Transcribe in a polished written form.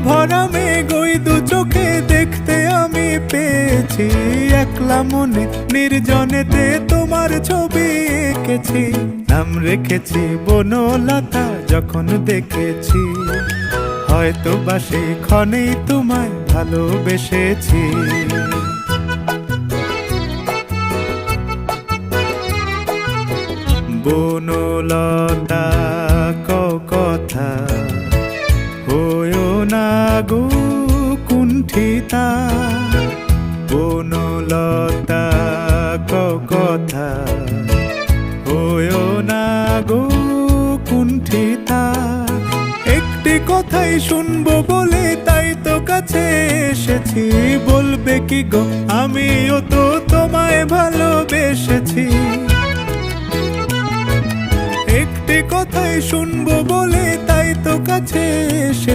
ভরা মেঘ ওই দু চোখে দেখতে আমি পেয়েছি। একলা মনে নির্জনেতে তোমার ছবি এঁকেছি, নাম রেখেছি বনলতা যখন দেখেছি। হয়তো বা সেই ক্ষণেই তোমায় ভালোবেসেছি। বনলতা কথা হয়ো না গো কুণ্ঠিতা, বনলতা কথা হয়ো না গো কুণ্ঠিতা। একটি কথাই শুনবো বলে তাই তো কাছে এসেছি। বলবে কি গো আমিও তো তোমায় ভালোবেসেছি। একটি কথাই শুনবো বলে তাই তো কাছে এসে